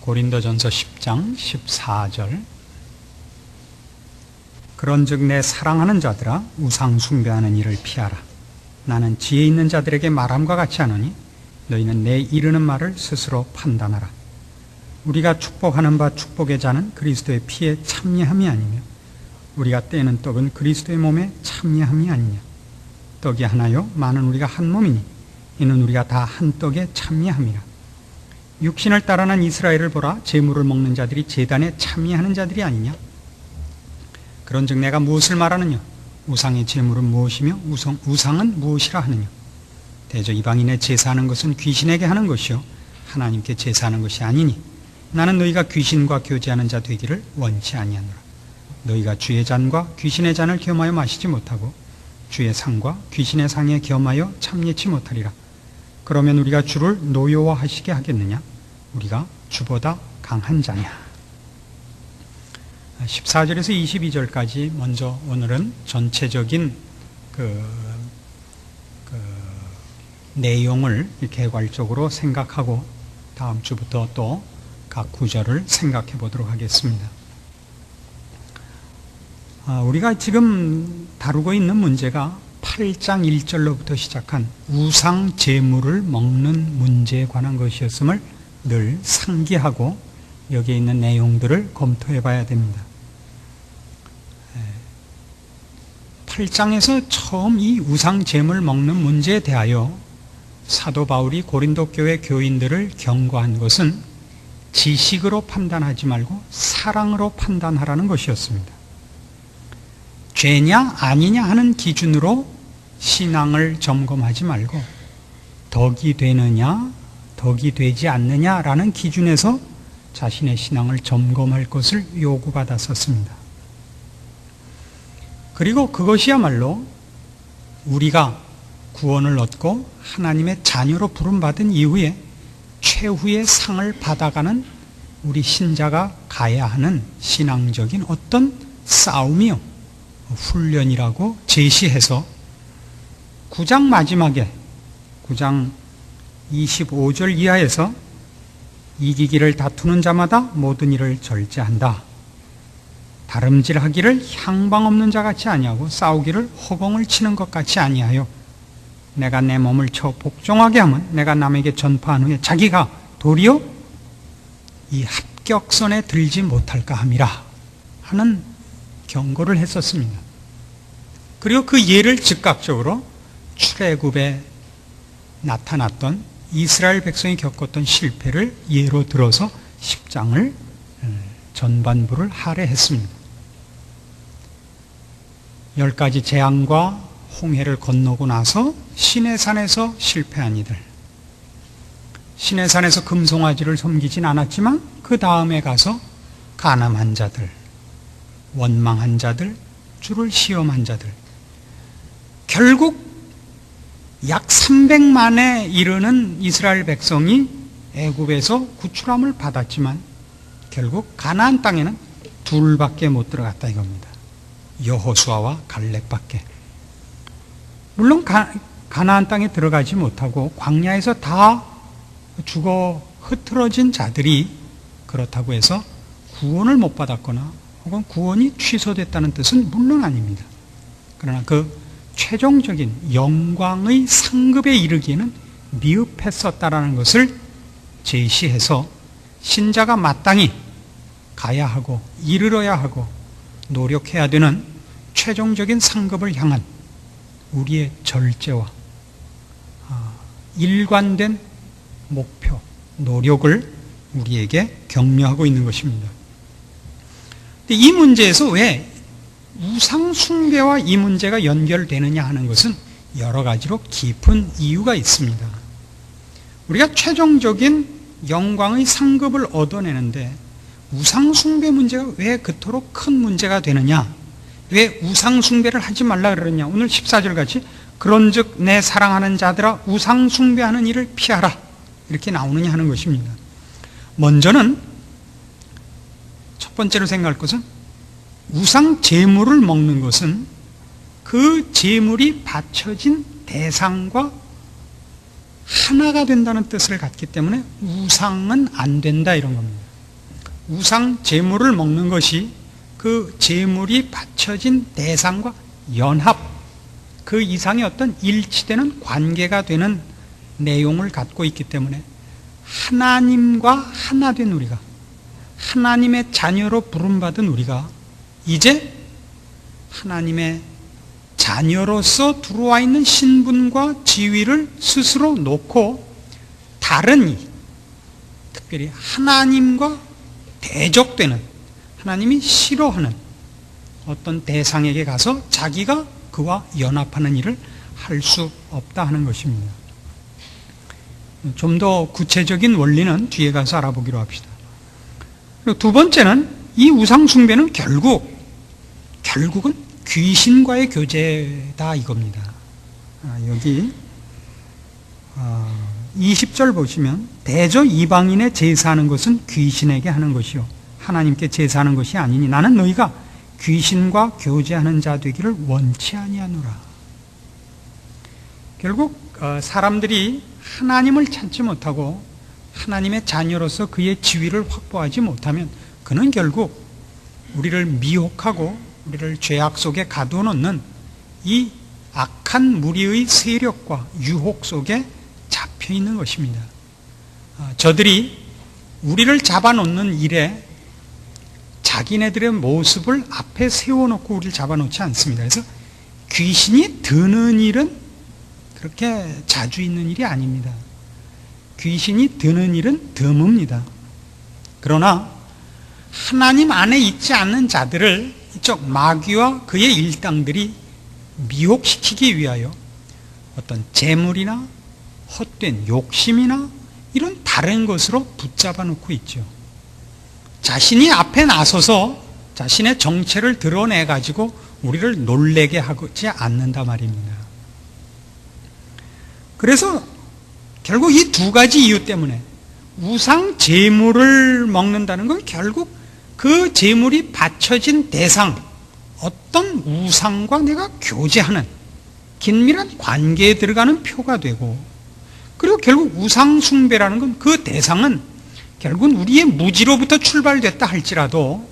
고린도전서 10장 14절. 그런즉 내 사랑하는 자들아 우상 숭배하는 일을 피하라. 나는 지혜 있는 자들에게 말함과 같이 하노니 너희는 내 이르는 말을 스스로 판단하라. 우리가 축복하는 바 축복의 자는 그리스도의 피에 참여함이 아니며 우리가 떼는 떡은 그리스도의 몸에 참여함이 아니냐. 떡이 하나요 많은 우리가 한 몸이니 이는 우리가 다 한 떡에 참여함이라. 육신을 따르는 이스라엘을 보라. 제물을 먹는 자들이 제단에 참여하는 자들이 아니냐. 그런즉 내가 무엇을 말하느냐. 우상의 제물은 무엇이며 우상은 무엇이라 하느냐. 대저 이방인의 제사하는 것은 귀신에게 하는 것이요 하나님께 제사하는 것이 아니니 나는 너희가 귀신과 교제하는 자 되기를 원치 아니하노라. 너희가 주의 잔과 귀신의 잔을 겸하여 마시지 못하고 주의 상과 귀신의 상에 겸하여 참여치 못하리라. 그러면 우리가 주를 노여워하시게 하겠느냐. 우리가 주보다 강한 자냐. 14절에서 22절까지 먼저 오늘은 전체적인 내용을 개괄적으로 생각하고 다음 주부터 또 각 구절을 생각해 보도록 하겠습니다. 우리가 지금 다루고 있는 문제가 8장 1절로부터 시작한 우상 제물을 먹는 문제에 관한 것이었음을 늘 상기하고 여기에 있는 내용들을 검토해 봐야 됩니다. 8장에서 처음 이 우상 제물 먹는 문제에 대하여 사도 바울이 고린도 교회 교인들을 경고한 것은 지식으로 판단하지 말고 사랑으로 판단하라는 것이었습니다. 죄냐 아니냐 하는 기준으로 신앙을 점검하지 말고 덕이 되느냐 덕이 되지 않느냐라는 기준에서 자신의 신앙을 점검할 것을 요구받았었습니다. 그리고 그것이야말로 우리가 구원을 얻고 하나님의 자녀로 부름받은 이후에 최후의 상을 받아가는 우리 신자가 가야 하는 신앙적인 어떤 싸움이요 훈련이라고 제시해서 9장 마지막에 9장 25절 이하에서 이기기를 다투는 자마다 모든 일을 절제한다. 다름질하기를 향방 없는 자 같이 아니하고 싸우기를 허공을 치는 것 같이 아니하여 내가 내 몸을 쳐 복종하게 하면 내가 남에게 전파한 후에 자기가 도리어 이 합격선에 들지 못할까 함이라 하는 경고를 했었습니다. 그리고 그 예를 즉각적으로 출애굽에 나타났던 이스라엘 백성이 겪었던 실패를 예로 들어서 10장을 전반부를 할애했습니다. 10가지 재앙과 홍해를 건너고 나서 시내산에서 실패한 이들, 시내산에서 금송아지를 섬기진 않았지만 그 다음에 가서 간암한 자들, 원망한 자들, 주를 시험한 자들, 결국 약 300만에 이르는 이스라엘 백성이 애굽에서 구출함을 받았지만 결국 가나안 땅에는 둘밖에 못 들어갔다 이겁니다. 여호수아와 갈렙밖에. 물론 가나안 땅에 들어가지 못하고 광야에서 다 죽어 흐트러진 자들이 그렇다고 해서 구원을 못 받았거나 혹은 구원이 취소됐다는 뜻은 물론 아닙니다. 그러나 그 최종적인 영광의 상급에 이르기에는 미흡했었다라는 것을 제시해서 신자가 마땅히 가야 하고 이르러야 하고 노력해야 되는 최종적인 상급을 향한 우리의 절제와 일관된 목표, 노력을 우리에게 격려하고 있는 것입니다. 근데 이 문제에서 왜 우상 숭배와 이 문제가 연결되느냐 하는 것은 여러 가지로 깊은 이유가 있습니다. 우리가 최종적인 영광의 상급을 얻어내는데 우상 숭배 문제가 왜 그토록 큰 문제가 되느냐? 왜 우상 숭배를 하지 말라 그러느냐? 오늘 14절 같이 그런즉 내 사랑하는 자들아 우상 숭배하는 일을 피하라 이렇게 나오느냐 하는 것입니다. 먼저는 첫 번째로 생각할 것은 우상 제물을 먹는 것은 그 제물이 바쳐진 대상과 하나가 된다는 뜻을 갖기 때문에 우상은 안 된다 이런 겁니다. 우상 제물을 먹는 것이 그 제물이 바쳐진 대상과 연합, 그 이상의 어떤 일치되는 관계가 되는 내용을 갖고 있기 때문에 하나님과 하나 된 우리가, 하나님의 자녀로 부름받은 우리가 이제 하나님의 자녀로서 들어와 있는 신분과 지위를 스스로 놓고 다른 이, 특별히 하나님과 대적되는, 하나님이 싫어하는 어떤 대상에게 가서 자기가 그와 연합하는 일을 할 수 없다 하는 것입니다. 좀 더 구체적인 원리는 뒤에 가서 알아보기로 합시다. 그리고 두 번째는 이 우상 숭배는 결국은 귀신과의 교제다 이겁니다. 여기 20절 보시면 대저 이방인의 제사하는 것은 귀신에게 하는 것이요 하나님께 제사하는 것이 아니니 나는 너희가 귀신과 교제하는 자 되기를 원치 아니하노라. 결국 사람들이 하나님을 찾지 못하고 하나님의 자녀로서 그의 지위를 확보하지 못하면 그는 결국 우리를 미혹하고 우리를 죄악 속에 가두어놓는 이 악한 무리의 세력과 유혹 속에 잡혀 있는 것입니다. 저들이 우리를 잡아놓는 일에 자기네들의 모습을 앞에 세워놓고 우리를 잡아놓지 않습니다. 그래서 귀신이 드는 일은 그렇게 자주 있는 일이 아닙니다. 귀신이 드는 일은 드뭅니다. 그러나 하나님 안에 있지 않는 자들을 이쪽 마귀와 그의 일당들이 미혹시키기 위하여 어떤 재물이나 헛된 욕심이나 이런 다른 것으로 붙잡아 놓고 있죠. 자신이 앞에 나서서 자신의 정체를 드러내 가지고 우리를 놀래게 하지 않는다 말입니다. 그래서 결국 이 두 가지 이유 때문에 우상 제물을 먹는다는 건 결국 그 제물이 바쳐진 대상, 어떤 우상과 내가 교제하는 긴밀한 관계에 들어가는 표가 되고, 그리고 결국 우상 숭배라는 건 그 대상은 결국은 우리의 무지로부터 출발됐다 할지라도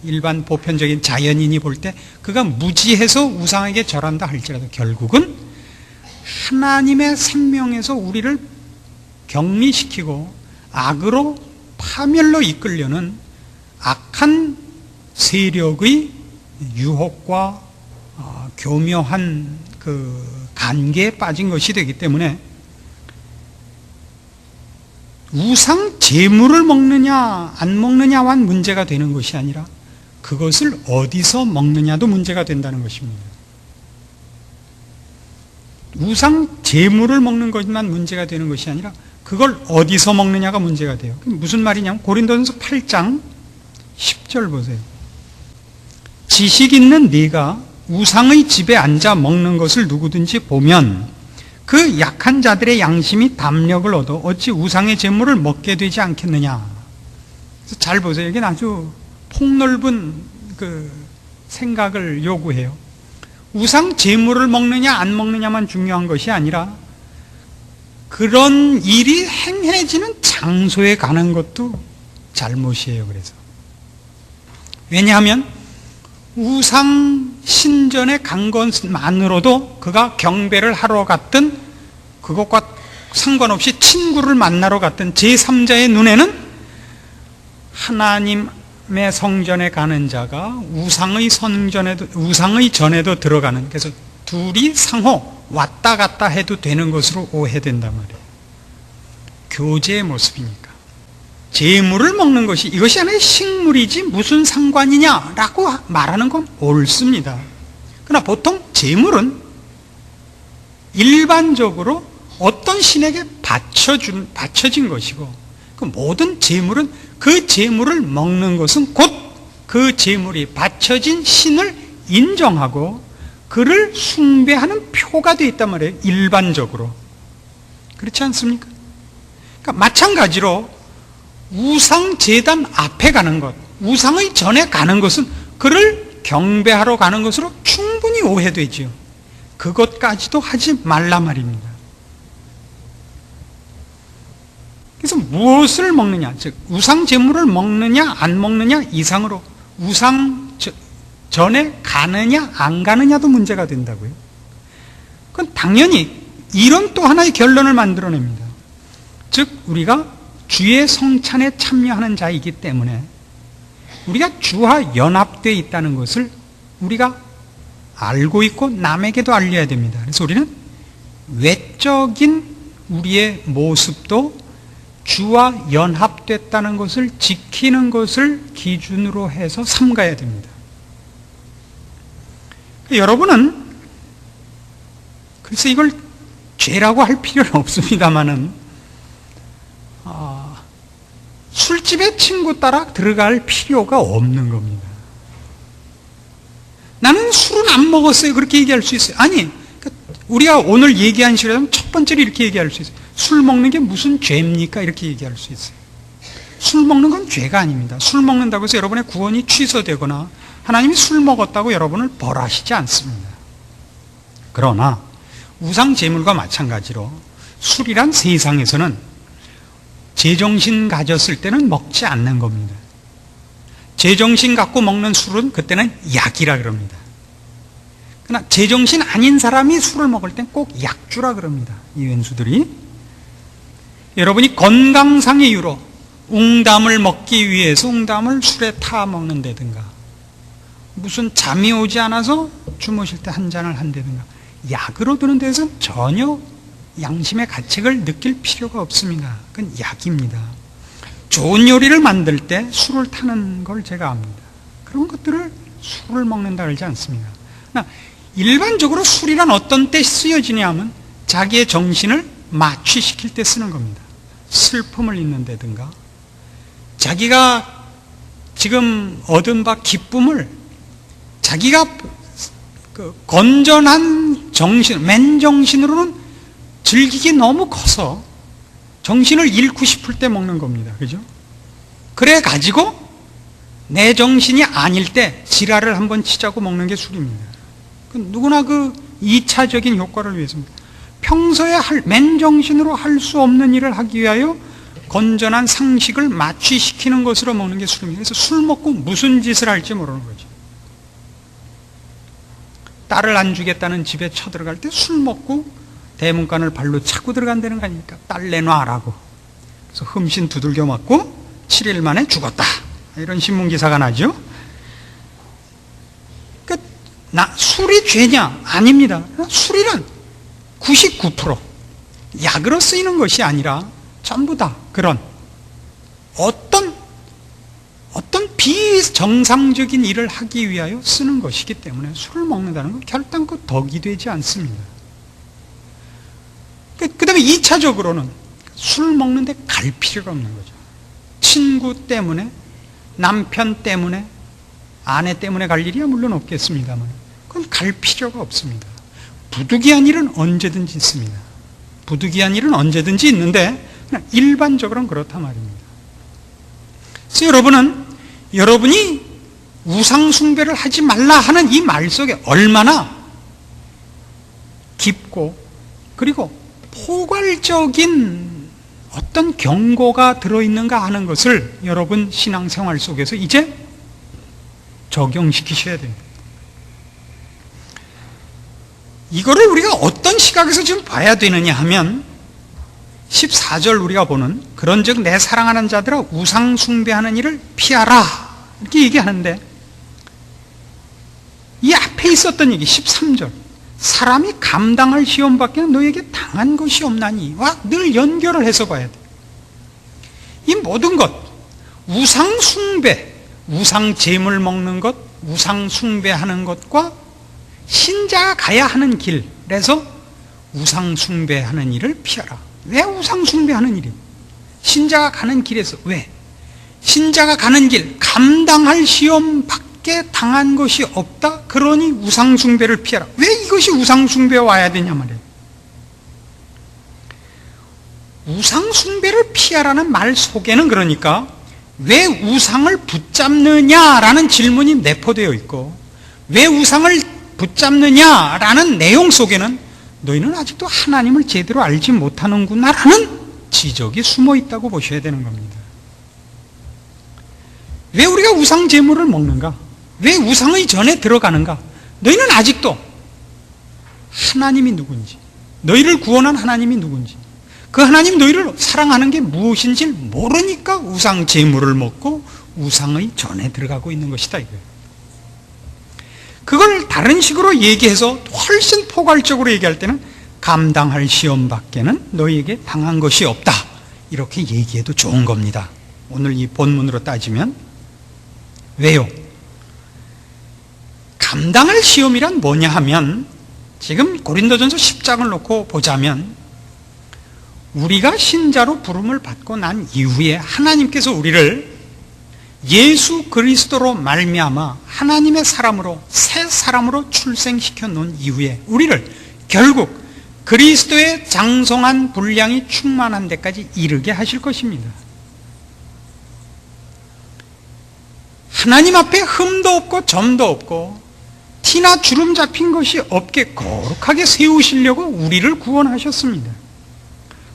일반 보편적인 자연인이 볼 때 그가 무지해서 우상에게 절한다 할지라도 결국은 하나님의 생명에서 우리를 격리시키고 악으로 파멸로 이끌려는 악한 세력의 유혹과 교묘한 그 관계에 빠진 것이 되기 때문에 우상 제물을 먹느냐 안 먹느냐만 문제가 되는 것이 아니라 그것을 어디서 먹느냐도 문제가 된다는 것입니다. 우상 제물을 먹는 것만 문제가 되는 것이 아니라 그걸 어디서 먹느냐가 문제가 돼요. 무슨 말이냐면 고린도전서 8장 10절 보세요. 지식 있는 네가 우상의 집에 앉아 먹는 것을 누구든지 보면 그 약한 자들의 양심이 담력을 얻어 어찌 우상의 제물을 먹게 되지 않겠느냐. 그래서 잘 보세요. 여기는 아주 폭넓은 그 생각을 요구해요. 우상 제물을 먹느냐 안 먹느냐만 중요한 것이 아니라 그런 일이 행해지는 장소에 가는 것도 잘못이에요. 그래서 왜냐하면 우상 신전에 간 것만으로도 그가 경배를 하러 갔든 그것과 상관없이 친구를 만나러 갔든 제3자의 눈에는 하나님의 성전에 가는 자가 우상의 전에도 들어가는, 그래서 둘이 상호 왔다 갔다 해도 되는 것으로 오해된단 말이에요. 교제의 모습이니까. 제물을 먹는 것이 이것이 하나의 식물이지 무슨 상관이냐라고 말하는 건 옳습니다. 그러나 보통 제물은 일반적으로 어떤 신에게 바쳐진 것이고, 그 모든 제물은 그 제물을 먹는 것은 곧 그 제물이 바쳐진 신을 인정하고 그를 숭배하는 표가 되어 있단 말이에요. 일반적으로. 그렇지 않습니까? 그러니까 마찬가지로 우상 제단 앞에 가는 것, 우상의 전에 가는 것은 그를 경배하러 가는 것으로 충분히 오해되지요. 그것까지도 하지 말라 말입니다. 그래서 무엇을 먹느냐, 즉 우상 제물을 먹느냐 안 먹느냐 이상으로 우상 전에 가느냐 안 가느냐도 문제가 된다고요. 그건 당연히 이런 또 하나의 결론을 만들어냅니다. 즉 우리가 주의 성찬에 참여하는 자이기 때문에 우리가 주와 연합되어 있다는 것을 우리가 알고 있고 남에게도 알려야 됩니다. 그래서 우리는 외적인 우리의 모습도 주와 연합됐다는 것을 지키는 것을 기준으로 해서 삼가야 됩니다. 여러분은 글쎄 이걸 죄라고 할 필요는 없습니다만은 술집에 친구 따라 들어갈 필요가 없는 겁니다. 나는 술은 안 먹었어요. 그렇게 얘기할 수 있어요. 아니, 우리가 오늘 얘기한 식으로 첫 번째로 이렇게 얘기할 수 있어요. 술 먹는 게 무슨 죄입니까? 이렇게 얘기할 수 있어요. 술 먹는 건 죄가 아닙니다. 술 먹는다고 해서 여러분의 구원이 취소되거나 하나님이 술 먹었다고 여러분을 벌하시지 않습니다. 그러나 우상 제물과 마찬가지로 술이란 세상에서는 제정신 가졌을 때는 먹지 않는 겁니다. 제정신 갖고 먹는 술은 그때는 약이라 그럽니다. 그러나 제정신 아닌 사람이 술을 먹을 땐 꼭 약주라 그럽니다. 이 왼수들이. 여러분이 건강상의 이유로 웅담을 먹기 위해서 웅담을 술에 타 먹는다든가 무슨 잠이 오지 않아서 주무실 때 한 잔을 한다든가 약으로 드는 데서는 전혀 양심의 가책을 느낄 필요가 없습니다. 그건 약입니다. 좋은 요리를 만들 때 술을 타는 걸 제가 압니다. 그런 것들을 술을 먹는다 그러지 않습니다. 일반적으로 술이란 어떤 때 쓰여지냐 하면 자기의 정신을 마취시킬 때 쓰는 겁니다. 슬픔을 잊는다든가 자기가 지금 얻은 바 기쁨을 자기가 건전한 정신, 맨정신으로는 즐기기 너무 커서 정신을 잃고 싶을 때 먹는 겁니다. 그죠? 그래 가지고 내 정신이 아닐 때 지랄을 한번 치자고 먹는 게 술입니다. 누구나 그 2차적인 효과를 위해서입니다. 평소에 맨정신으로 할 수 없는 일을 하기 위하여 건전한 상식을 마취시키는 것으로 먹는 게 술입니다. 그래서 술 먹고 무슨 짓을 할지 모르는 거죠. 딸을 안 주겠다는 집에 쳐들어갈 때 술 먹고 대문간을 발로 차고 들어간다는 거 아닙니까? 딸 내놔라고. 그래서 흠신 두들겨 맞고 7일 만에 죽었다. 이런 신문기사가 나죠. 술이 죄냐? 아닙니다. 술이란 99% 약으로 쓰이는 것이 아니라 전부 다 그런 어떤 비정상적인 일을 하기 위하여 쓰는 것이기 때문에 술을 먹는다는 건 결단코 덕이 되지 않습니다. 그 다음에 2차적으로는 술 먹는데 갈 필요가 없는 거죠. 친구 때문에, 남편 때문에, 아내 때문에 갈 일이야 물론 없겠습니다만 그건 갈 필요가 없습니다. 부득이한 일은 언제든지 있습니다. 부득이한 일은 언제든지 있는데 그냥 일반적으로는 그렇단 말입니다. 그래서 여러분이 우상 숭배를 하지 말라 하는 이 말 속에 얼마나 깊고 그리고 포괄적인 어떤 경고가 들어있는가 하는 것을 여러분 신앙생활 속에서 이제 적용시키셔야 됩니다. 이거를 우리가 어떤 시각에서 지금 봐야 되느냐 하면 14절 우리가 보는 그런즉 내 사랑하는 자들아 우상 숭배하는 일을 피하라 이렇게 얘기하는데 이 앞에 있었던 얘기 13절 사람이 감당할 시험밖에 너에게 당한 것이 없나니와 늘 연결을 해서 봐야 돼. 이 모든 것 우상 숭배, 우상 제물 먹는 것, 우상 숭배하는 것과 신자가 가야 하는 길에서 우상 숭배하는 일을 피하라. 왜 우상 숭배하는 일이? 신자가 가는 길에서 왜? 신자가 가는 길 감당할 시험밖에 당한 것이 없다. 그러니 우상 숭배를 피하라. 왜 이것이 우상 숭배에 와야 되냐 말이에요. 우상 숭배를 피하라는 말 속에는 그러니까 왜 우상을 붙잡느냐라는 질문이 내포되어 있고 왜 우상을 붙잡느냐라는 내용 속에는 너희는 아직도 하나님을 제대로 알지 못하는구나라는 지적이 숨어 있다고 보셔야 되는 겁니다. 왜 우리가 우상 제물을 먹는가? 왜 우상의 전에 들어가는가? 너희는 아직도 하나님이 누군지, 너희를 구원한 하나님이 누군지, 그 하나님 너희를 사랑하는 게 무엇인지 모르니까 우상 제물을 먹고 우상의 전에 들어가고 있는 것이다 이거예요. 그걸 다른 식으로 얘기해서 훨씬 포괄적으로 얘기할 때는 감당할 시험 밖에는 너희에게 당한 것이 없다, 이렇게 얘기해도 좋은 겁니다. 오늘 이 본문으로 따지면. 왜요? 감당할 시험이란 뭐냐 하면, 지금 고린도전서 10장을 놓고 보자면, 우리가 신자로 부름을 받고 난 이후에 하나님께서 우리를 예수 그리스도로 말미암아 하나님의 사람으로, 새 사람으로 출생시켜 놓은 이후에 우리를 결국 그리스도의 장성한 분량이 충만한 데까지 이르게 하실 것입니다. 하나님 앞에 흠도 없고 점도 없고 티나 주름 잡힌 것이 없게 거룩하게 세우시려고 우리를 구원하셨습니다.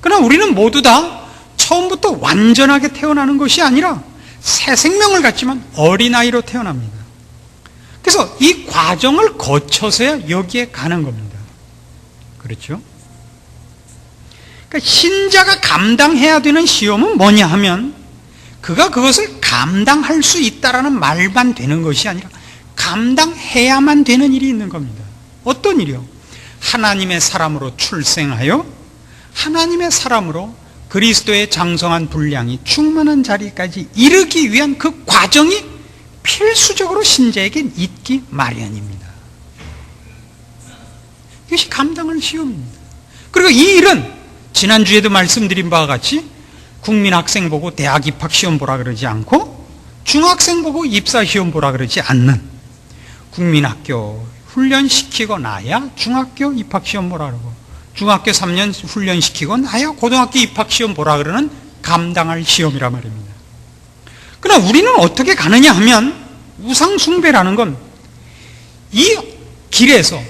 그러나 우리는 모두 다 처음부터 완전하게 태어나는 것이 아니라 새 생명을 갖지만 어린아이로 태어납니다. 그래서 이 과정을 거쳐서야 여기에 가는 겁니다. 그렇죠? 그러니까 신자가 감당해야 되는 시험은 뭐냐 하면, 그가 그것을 감당할 수 있다라는 말만 되는 것이 아니라 감당해야만 되는 일이 있는 겁니다. 어떤 일이요? 하나님의 사람으로 출생하여 하나님의 사람으로 그리스도의 장성한 분량이 충만한 자리까지 이르기 위한 그 과정이 필수적으로 신자에겐 있기 마련입니다. 이것이 감당할 시험입니다. 그리고 이 일은 지난주에도 말씀드린 바와 같이 국민학생 보고 대학 입학 시험 보라 그러지 않고 중학생 보고 입사 시험 보라 그러지 않는, 국민학교 훈련시키고 나야 중학교 입학 시험 보라 그러고 중학교 3년 훈련시키고 나야 고등학교 입학 시험 보라 그러는 감당할 시험이란 말입니다. 그러나 우리는 어떻게 가느냐 하면, 우상숭배라는 건 이 길에서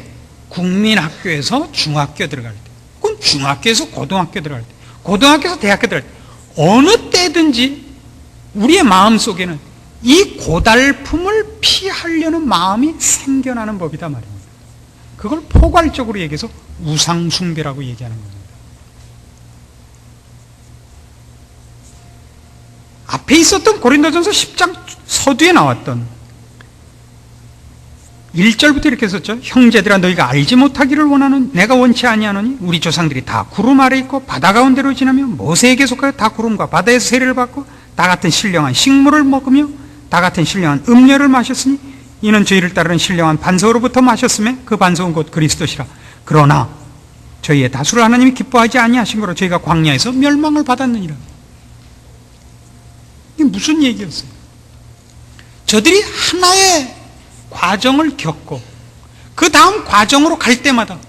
국민학교에서 중학교 들어갈 때, 그건 중학교에서 고등학교 들어갈 때, 고등학교에서 대학교 들어갈 때, 어느 때든지 우리의 마음속에는 이 고달픔을 피하려는 마음이 생겨나는 법이다 말입니다. 그걸 포괄적으로 얘기해서 우상숭배라고 얘기하는 겁니다. 앞에 있었던 고린도전서 10장 서두에 나왔던 1절부터 이렇게 썼죠. 형제들아, 너희가 알지 못하기를 원하는 내가 원치 아니하노니 우리 조상들이 다 구름 아래 있고 바다 가운데로 지나며 모세에게 속하여 다 구름과 바다에서 세례를 받고 다 같은 신령한 식물을 먹으며 다 같은 신령한 음료를 마셨으니 이는 저희를 따르는 신령한 반석으로부터 마셨음에 그 반석은 곧 그리스도시라. 그러나 저희의 다수를 하나님이 기뻐하지 아니하신 거로 저희가 광야에서 멸망을 받았느니라. 이게 무슨 얘기였어요? 저들이 하나의 과정을 겪고 그 다음 과정으로 갈 때마다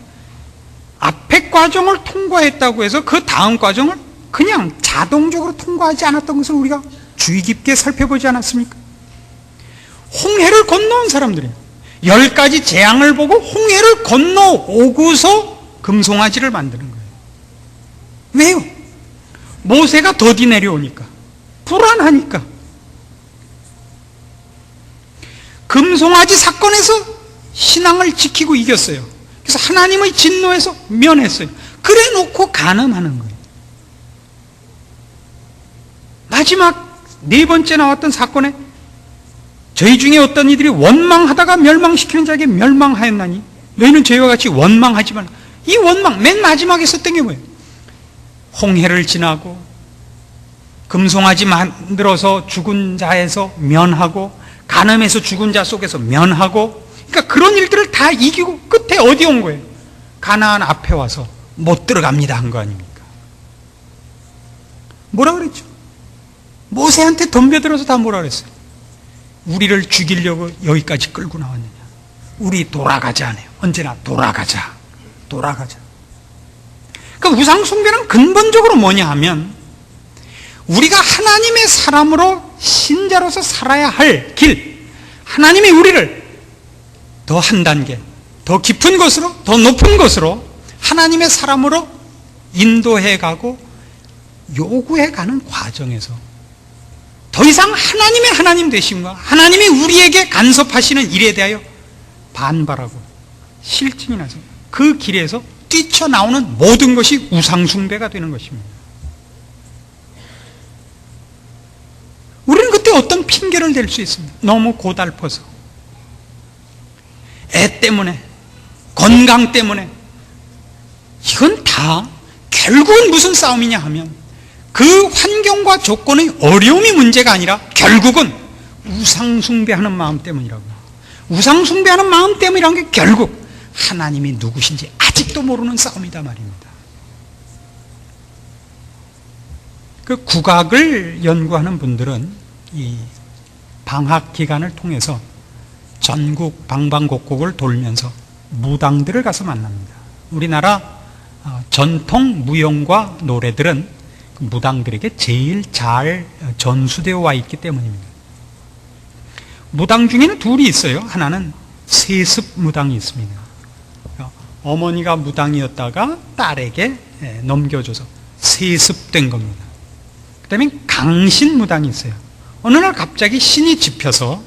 앞에 과정을 통과했다고 해서 그 다음 과정을 그냥 자동적으로 통과하지 않았던 것을 우리가 주의 깊게 살펴보지 않았습니까? 홍해를 건너온 사람들이에요. 10가지 재앙을 보고 홍해를 건너오고서 금송아지를 만드는 거예요. 왜요? 모세가 더디 내려오니까, 불안하니까. 금송아지 사건에서 신앙을 지키고 이겼어요. 그래서 하나님의 진노에서 면했어요. 그래 놓고 간음하는 거예요. 마지막 4번째 나왔던 사건에 저희 중에 어떤 이들이 원망하다가 멸망시키는 자에게 멸망하였나니 너희는 저희와 같이 원망하지 말라. 이 원망 맨 마지막에 썼던 게 뭐예요? 홍해를 지나고 금송아지 만들어서 죽은 자에서 면하고 간음에서 죽은 자 속에서 면하고, 그러니까 그런 일들을 다 이기고 끝에 어디 온 거예요? 가나안 앞에 와서 못 들어갑니다 한 거 아닙니까? 뭐라 그랬죠? 모세한테 덤벼들어서 다 뭐라 그랬어요? 우리를 죽이려고 여기까지 끌고 나왔느냐? 우리 돌아가자 하네요. 언제나 돌아가자. 돌아가자. 그러니까 우상숭배는 근본적으로 뭐냐 하면, 우리가 하나님의 사람으로 신자로서 살아야 할 길, 하나님이 우리를 더 한 단계, 더 깊은 것으로, 더 높은 것으로 하나님의 사람으로 인도해 가고 요구해가는 과정에서 더 이상 하나님의 하나님 되심과 하나님이 우리에게 간섭하시는 일에 대하여 반발하고 실증이 나서 그 길에서 뛰쳐나오는 모든 것이 우상숭배가 되는 것입니다. 우리는 그때 어떤 핑계를 댈 수 있습니다. 너무 고달퍼서, 애 때문에, 건강 때문에. 이건 다 결국은 무슨 싸움이냐 하면 그 환경과 조건의 어려움이 문제가 아니라 결국은 우상숭배하는 마음 때문이라고. 우상숭배하는 마음 때문이라는 게 결국 하나님이 누구신지 아직도 모르는 싸움이다 말입니다. 그 국악을 연구하는 분들은 이 방학 기간을 통해서 전국 방방곡곡을 돌면서 무당들을 가서 만납니다. 우리나라 전통 무용과 노래들은 무당들에게 제일 잘 전수되어 와 있기 때문입니다. 무당 중에는 둘이 있어요. 하나는 세습 무당이 있습니다. 어머니가 무당이었다가 딸에게 넘겨줘서 세습된 겁니다. 그 다음에 강신 무당이 있어요. 어느 날 갑자기 신이 집혀서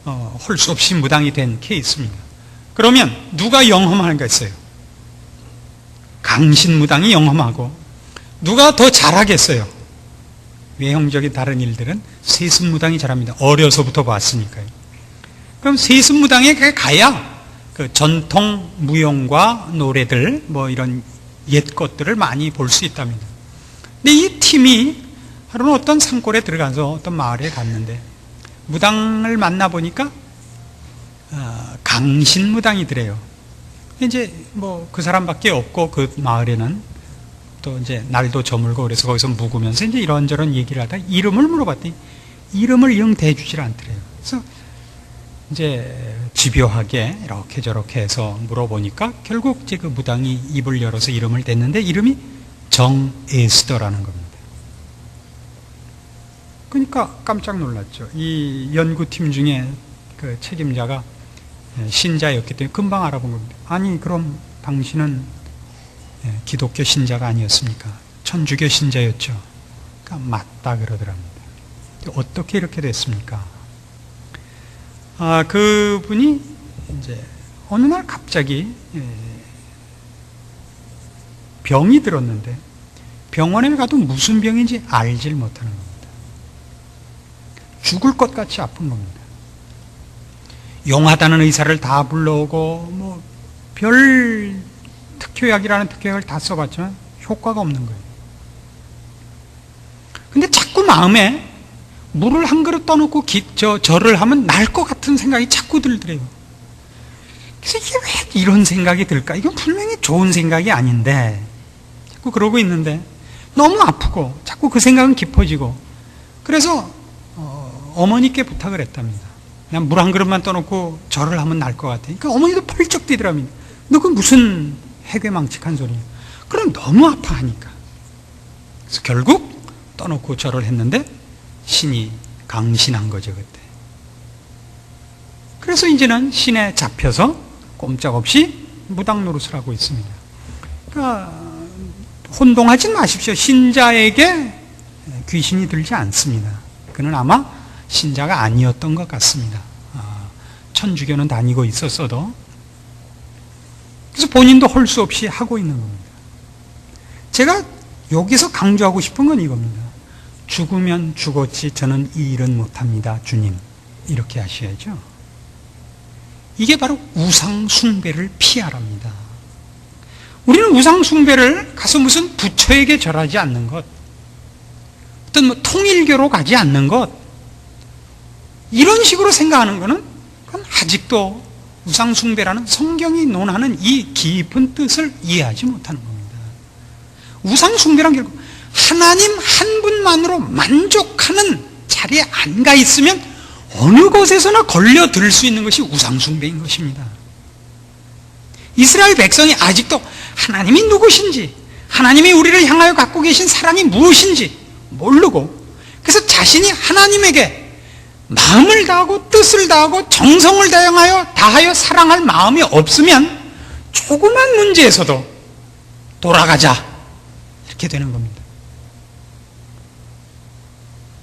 할 수 없이 무당이 된 케이스입니다. 그러면 누가 영험하는가 했어요? 강신 무당이 영험하고 누가 더 잘하겠어요? 외형적인 다른 일들은 세습 무당이 잘합니다. 어려서부터 봤으니까요. 그럼 세습 무당에 가야 그 전통 무용과 노래들 뭐 이런 옛 것들을 많이 볼 수 있답니다. 근데 이 팀이 하루는 어떤 산골에 들어가서 어떤 마을에 갔는데 무당을 만나보니까 강신 무당이더래요. 이제 뭐 그 사람밖에 없고 그 마을에는 또 이제 날도 저물고 그래서 거기서 묵으면서 이제 이런저런 얘기를 하다 이름을 물어봤더니 이름을 영 대주질 않더래요. 그래서 이제 집요하게 이렇게 저렇게 해서 물어보니까 결국 이제 그 무당이 입을 열어서 이름을 댔는데 이름이 정에스더라는 겁니다. 그러니까 깜짝 놀랐죠. 이 연구팀 중에 그 책임자가 신자였기 때문에 금방 알아본 겁니다. 아니 그럼 당신은 기독교 신자가 아니었습니까? 천주교 신자였죠. 그러니까 맞다 그러더랍니다. 어떻게 이렇게 됐습니까? 그분이 이제 어느 날 갑자기 병이 들었는데 병원에 가도 무슨 병인지 알질 못하는 겁니다. 죽을 것 같이 아픈 겁니다. 용하다는 의사를 다 불러오고 뭐 별 특효약이라는 특효약을 다 써봤지만 효과가 없는 거예요. 근데 자꾸 마음에 물을 한 그릇 떠놓고 절을 하면 날 것 같은 생각이 자꾸 들더래요. 그래서 이게 왜 이런 생각이 들까? 이건 분명히 좋은 생각이 아닌데 자꾸 그러고 있는데 너무 아프고 자꾸 그 생각은 깊어지고 그래서 어머니께 부탁을 했답니다. 그냥 물 한 그릇만 떠놓고 절을 하면 날 것 같아. 그러니까 어머니도 펄쩍 뛰더랍니다. 너 그 무슨 해괴망측한 소리냐. 그럼 너무 아파하니까. 그래서 결국 떠놓고 절을 했는데 신이 강신한 거죠 그때. 그래서 이제는 신에 잡혀서 꼼짝없이 무당 노릇을 하고 있습니다. 그러니까 혼동하지 마십시오. 신자에게 귀신이 들지 않습니다. 그는 아마 신자가 아니었던 것 같습니다. 천주교는 다니고 있었어도. 그래서 본인도 할 수 없이 하고 있는 겁니다. 제가 여기서 강조하고 싶은 건 이겁니다. 죽으면 죽었지 저는 이 일은 못합니다. 주님. 이렇게 하셔야죠. 이게 바로 우상숭배를 피하랍니다. 우리는 우상숭배를 가서 무슨 부처에게 절하지 않는 것, 어떤 뭐 통일교로 가지 않는 것, 이런 식으로 생각하는 것은 그건 아직도 우상숭배라는 성경이 논하는 이 깊은 뜻을 이해하지 못하는 겁니다. 우상숭배란 결국 하나님 한 분만으로 만족하는 자리에 안 가 있으면 어느 곳에서나 걸려들 수 있는 것이 우상숭배인 것입니다. 이스라엘 백성이 아직도 하나님이 누구신지, 하나님이 우리를 향하여 갖고 계신 사랑이 무엇인지 모르고, 그래서 자신이 하나님에게 마음을 다하고 뜻을 다하고 정성을 다하여 사랑할 마음이 없으면 조그만 문제에서도 돌아가자 이렇게 되는 겁니다.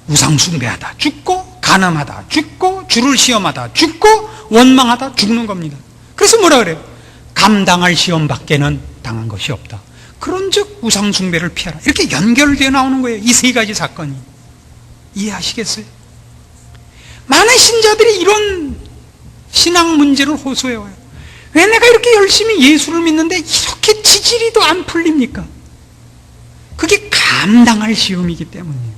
우상숭배하다 죽고, 간음하다 죽고, 주를 시험하다 죽고, 원망하다 죽는 겁니다. 그래서 뭐라 그래요? 감당할 시험밖에는 당한 것이 없다. 그런즉 우상숭배를 피하라. 이렇게 연결되어 나오는 거예요. 이 세 가지 사건이. 이해하시겠어요? 많은 신자들이 이런 신앙 문제를 호소해와요. 왜 내가 이렇게 열심히 예수를 믿는데 이렇게 지지리도 안 풀립니까? 그게 감당할 시험이기 때문이에요.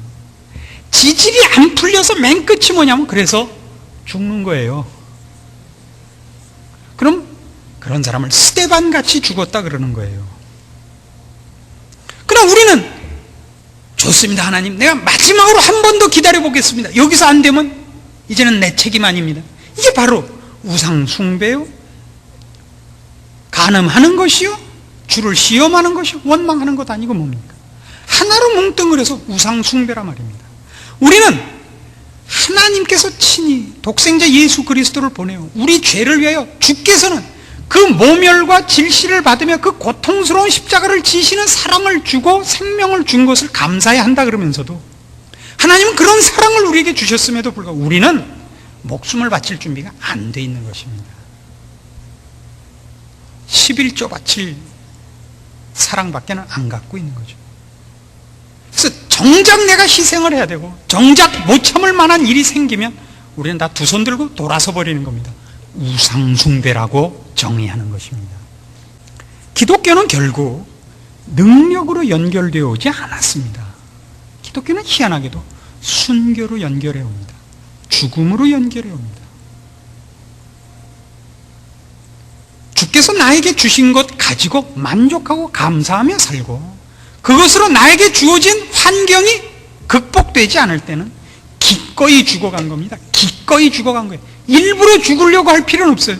지질이 안 풀려서 맨 끝이 뭐냐면 그래서 죽는 거예요. 그럼 그런 사람을 스데반 같이 죽었다 그러는 거예요. 그러나 우리는 좋습니다. 하나님, 내가 마지막으로 한 번 더 기다려 보겠습니다. 여기서 안 되면 이제는 내 책임 아닙니다. 이게 바로 우상 숭배요, 간음하는 것이요, 주를 시험하는 것이요, 원망하는 것 아니고 뭡니까? 하나로 뭉뚱그려서 우상 숭배란 말입니다. 우리는 하나님께서 친히 독생자 예수 그리스도를 보내요 우리 죄를 위하여 주께서는 그 모멸과 질시를 받으며 그 고통스러운 십자가를 지시는 사랑을 주고 생명을 준 것을 감사해야 한다 그러면서도 하나님은 그런 사랑을 우리에게 주셨음에도 불구하고 우리는 목숨을 바칠 준비가 안 돼 있는 것입니다. 11조 바칠 사랑밖에는 안 갖고 있는 거죠. 그래서 정작 내가 희생을 해야 되고 정작 못 참을 만한 일이 생기면 우리는 다 두 손 들고 돌아서 버리는 겁니다. 우상숭배라고 정의하는 것입니다. 기독교는 결국 능력으로 연결되어 오지 않았습니다. 기독교는 희한하게도 순교로 연결해 옵니다. 죽음으로 연결해 옵니다. 주께서 나에게 주신 것 가지고 만족하고 감사하며 살고 그것으로 나에게 주어진 환경이 극복되지 않을 때는 기꺼이 죽어간 겁니다. 기꺼이 죽어간 거예요. 일부러 죽으려고 할 필요는 없어요.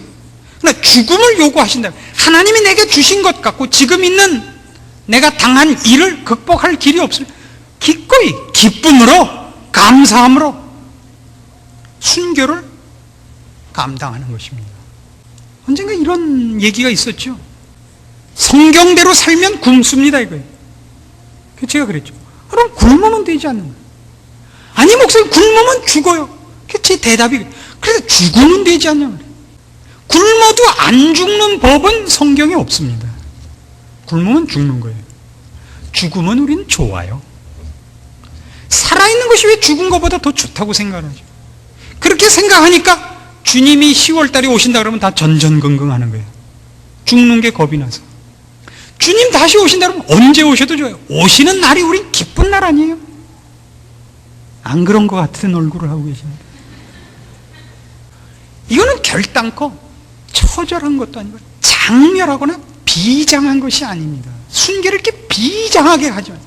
그러나 죽음을 요구하신다면 하나님이 내게 주신 것 갖고 지금 있는 내가 당한 일을 극복할 길이 없어요. 기꺼이 기쁨으로 감사함으로 순교를 감당하는 것입니다. 언젠가 이런 얘기가 있었죠. 성경대로 살면 굶습니다 이거예요. 제가 그랬죠. 그럼 굶으면 되지 않는 거예요. 아니 목사님 굶으면 죽어요. 제 대답이 그래서 죽으면 되지 않냐 말이에요. 굶어도 안 죽는 법은 성경에 없습니다. 굶으면 죽는 거예요. 죽으면 우리는 좋아요. 살아있는 것이 왜 죽은 것보다 더 좋다고 생각하죠? 그렇게 생각하니까 주님이 10월달에 오신다 그러면 다 전전긍긍하는 거예요. 죽는 게 겁이 나서. 주님 다시 오신다 그러면 언제 오셔도 좋아요. 오시는 날이 우린 기쁜 날 아니에요? 안 그런 것 같은 얼굴을 하고 계십니다. 이거는 결단코 처절한 것도 아니고 장렬하거나 비장한 것이 아닙니다. 순교를 이렇게 비장하게 하지 마세요.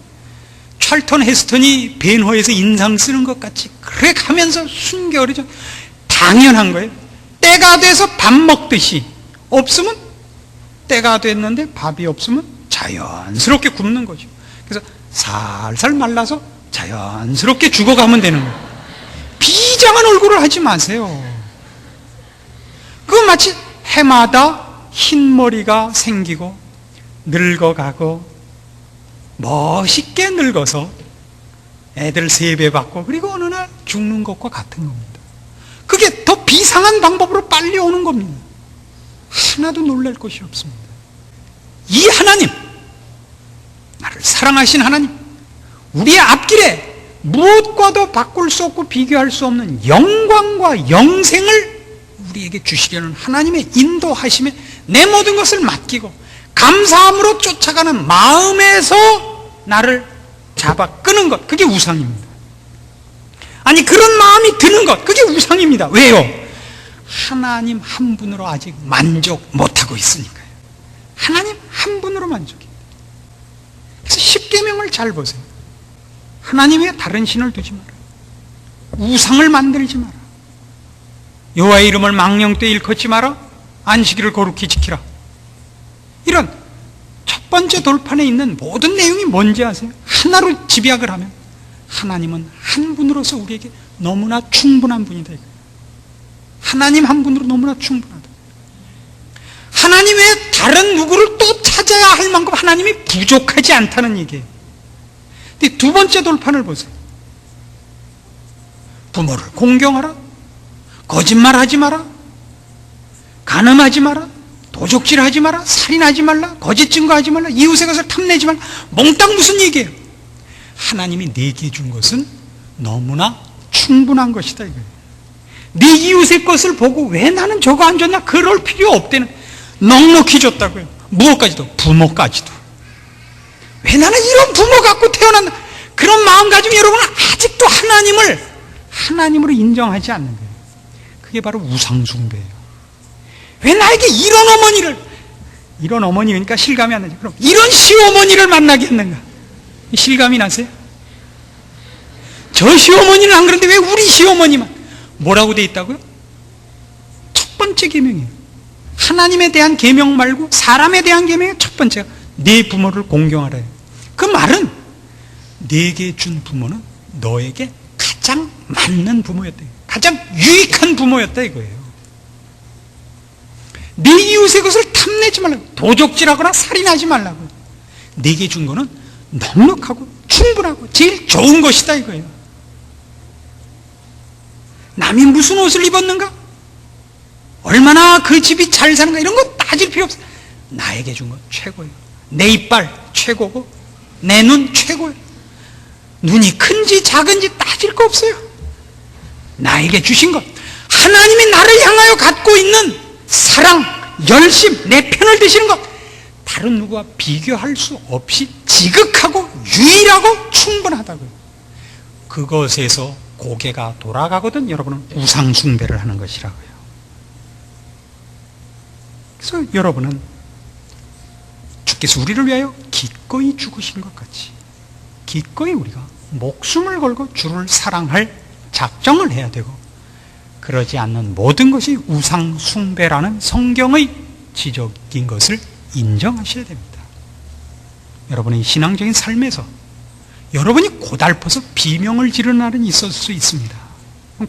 찰턴 헤스턴이 벤허에서 인상 쓰는 것 같이 그렇게 하면서 순교를 좀 당연한 거예요. 때가 돼서 밥 먹듯이 없으면 때가 됐는데 밥이 없으면 자연스럽게 굶는 거죠. 그래서 살살 말라서 자연스럽게 죽어가면 되는 거예요. 비장한 얼굴을 하지 마세요. 그건 마치 해마다 흰머리가 생기고 늙어가고 멋있게 늙어서 애들 세배받고 그리고 어느 날 죽는 것과 같은 겁니다. 그게 더 비상한 방법으로 빨리 오는 겁니다. 하나도 놀랄 것이 없습니다. 이 하나님, 나를 사랑하신 하나님, 우리의 앞길에 무엇과도 바꿀 수 없고 비교할 수 없는 영광과 영생을 우리에게 주시려는 하나님의 인도하심에 내 모든 것을 맡기고 감사함으로 쫓아가는 마음에서 나를 잡아 끄는 것, 그게 우상입니다. 아니 그런 마음이 드는 것, 그게 우상입니다. 왜요? 하나님 한 분으로 아직 만족 못하고 있으니까요. 하나님 한 분으로 만족해요. 그래서 십계명을 잘 보세요. 하나님의 다른 신을 두지 마라. 우상을 만들지 마라. 여호와의 이름을 망령 때 일컫지 마라. 안식일을 거룩히 지키라. 이런 첫 번째 돌판에 있는 모든 내용이 뭔지 아세요? 하나로 집약을 하면 하나님은 한 분으로서 우리에게 너무나 충분한 분이다. 하나님 한 분으로 너무나 충분하다. 하나님 외에 다른 누구를 또 찾아야 할 만큼 하나님이 부족하지 않다는 얘기예요. 근데 두 번째 돌판을 보세요. 부모를 공경하라, 거짓말하지 마라, 간음하지 마라, 도적질하지 마라, 살인하지 말라, 거짓 증거하지 말라, 이웃의 것을 탐내지 말라. 몽땅 무슨 얘기예요? 하나님이 내게 준 것은 너무나 충분한 것이다 이거예요. 네 이웃의 것을 보고 왜 나는 저거 안 줬냐 그럴 필요 없대는, 넉넉히 줬다고요. 무엇까지도? 부모까지도. 왜 나는 이런 부모 갖고 태어났나, 그런 마음가짐이 여러분은 아직도 하나님으로 인정하지 않는 거예요. 그게 바로 우상숭배예요. 왜 나에게 이런 어머니니까 실감이 안 나죠. 그럼 이런 시어머니를 만나겠는가? 실감이 나세요? 저 시어머니는 안 그런데 왜 우리 시어머니만? 뭐라고 돼 있다고요? 첫 번째 계명이에요. 하나님에 대한 계명 말고 사람에 대한 계명의 첫 번째가 네 부모를 공경하라. 그 말은 네게 준 부모는 너에게 가장 맞는 부모였다, 가장 유익한 부모였다 이거예요. 네 이웃의 것을 탐내지 말라고, 도적질하거나 살인하지 말라고. 네게 준 거는 넉넉하고 충분하고 제일 좋은 것이다 이거예요. 남이 무슨 옷을 입었는가, 얼마나 그 집이 잘 사는가 이런 거 따질 필요 없어요. 나에게 준 건 최고예요. 내 이빨 최고고 내 눈 최고예요. 눈이 큰지 작은지 따질 거 없어요. 나에게 주신 것, 하나님이 나를 향하여 갖고 있는 사랑, 열심, 내 편을 드시는 것, 다른 누구와 비교할 수 없이 지극하고 유일하고 충분하다고요. 그것에서 고개가 돌아가거든 여러분은 우상숭배를 하는 것이라고요. 그래서 여러분은 주께서 우리를 위하여 기꺼이 죽으신 것 같이 기꺼이 우리가 목숨을 걸고 주를 사랑할 작정을 해야 되고, 그러지 않는 모든 것이 우상숭배라는 성경의 지적인 것을 인정하셔야 됩니다. 여러분의 신앙적인 삶에서 여러분이 고달퍼서 비명을 지르는 날은 있을 수 있습니다.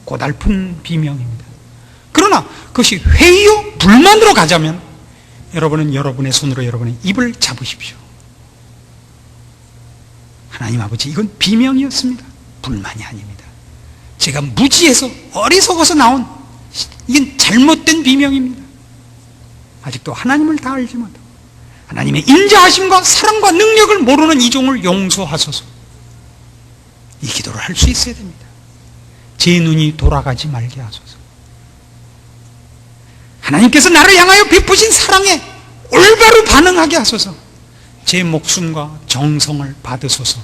고달픈 비명입니다. 그러나 그것이 회의요 불만으로 가자면 여러분은 여러분의 손으로 여러분의 입을 잡으십시오. 하나님 아버지, 이건 비명이었습니다. 불만이 아닙니다. 제가 무지해서 어리석어서 나온 이건 잘못된 비명입니다. 아직도 하나님을 다 알지 못하고 하나님의 인자하심과 사랑과 능력을 모르는 이 종을 용서하소서. 이 기도를 할 수 있어야 됩니다. 제 눈이 돌아가지 말게 하소서. 하나님께서 나를 향하여 베푸신 사랑에 올바로 반응하게 하소서. 제 목숨과 정성을 받으소서.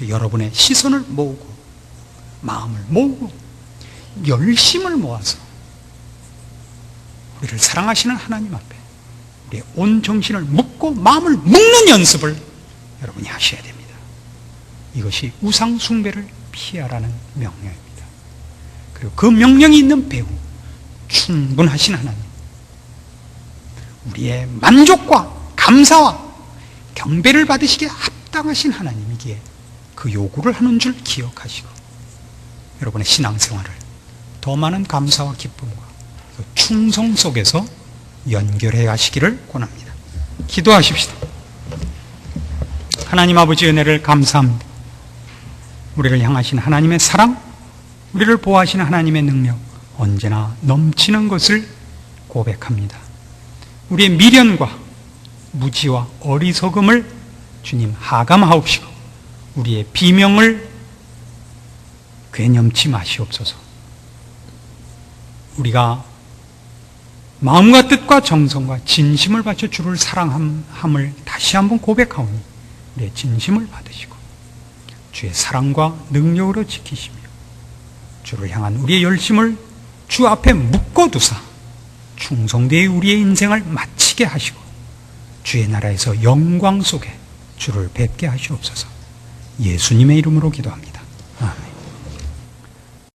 여러분의 시선을 모으고 마음을 모으고 열심을 모아서 우리를 사랑하시는 하나님 앞에 우리의 온 정신을 묻고 마음을 묶는 연습을 여러분이 하셔야 됩니다. 이것이 우상 숭배를 피하라는 명령입니다. 그리고 그 명령이 있는 배후 충분하신 하나님, 우리의 만족과 감사와 경배를 받으시기에 합당하신 하나님이기에 그 요구를 하는 줄 기억하시고 여러분의 신앙생활을 더 많은 감사와 기쁨과 그 충성 속에서 연결해 가시기를 권합니다. 기도하십시다. 하나님 아버지, 은혜를 감사합니다. 우리를 향하신 하나님의 사랑, 우리를 보호하시는 하나님의 능력 언제나 넘치는 것을 고백합니다. 우리의 미련과 무지와 어리석음을 주님 하감하옵시고 우리의 비명을 괴념치 마시옵소서. 우리가 마음과 뜻과 정성과 진심을 바쳐 주를 사랑함을 다시 한번 고백하오니 우리의 진심을 받으시고 주의 사랑과 능력으로 지키시며 주를 향한 우리의 열심을 주 앞에 묶어두사 충성되이 우리의 인생을 마치게 하시고 주의 나라에서 영광 속에 주를 뵙게 하시옵소서. 예수님의 이름으로 기도합니다.